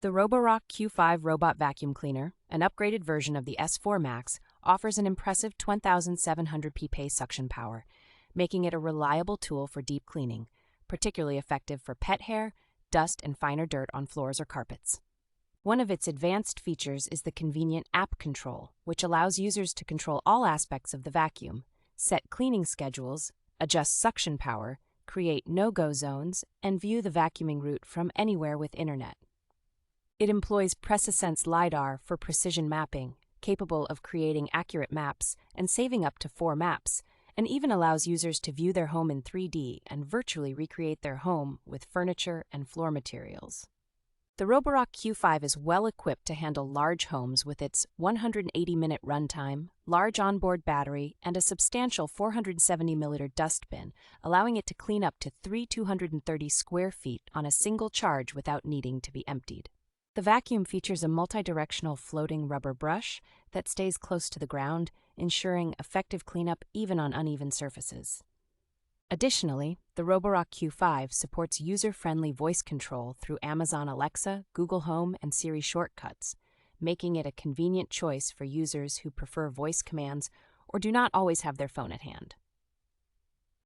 The Roborock Q5 robot vacuum cleaner, an upgraded version of the S4 Max, offers an impressive 2700 ppa suction power, making it a reliable tool for deep cleaning, particularly effective for pet hair, dust, and finer dirt on floors or carpets. One of its advanced features is the convenient app control, which allows users to control all aspects of the vacuum, set cleaning schedules, adjust suction power, create no-go zones, and view the vacuuming route from anywhere with internet. It employs PreciSense LiDAR for precision mapping, capable of creating accurate maps and saving up to 4 maps, and even allows users to view their home in 3D and virtually recreate their home with furniture and floor materials. The Roborock Q5 is well equipped to handle large homes with its 180-minute runtime, large onboard battery, and a substantial 470-milliliter dustbin, allowing it to clean up to 230 square feet on a single charge without needing to be emptied. The vacuum features a multi-directional floating rubber brush that stays close to the ground, ensuring effective cleanup even on uneven surfaces. Additionally, the Roborock Q5 supports user-friendly voice control through Amazon Alexa, Google Home, and Siri shortcuts, making it a convenient choice for users who prefer voice commands or do not always have their phone at hand.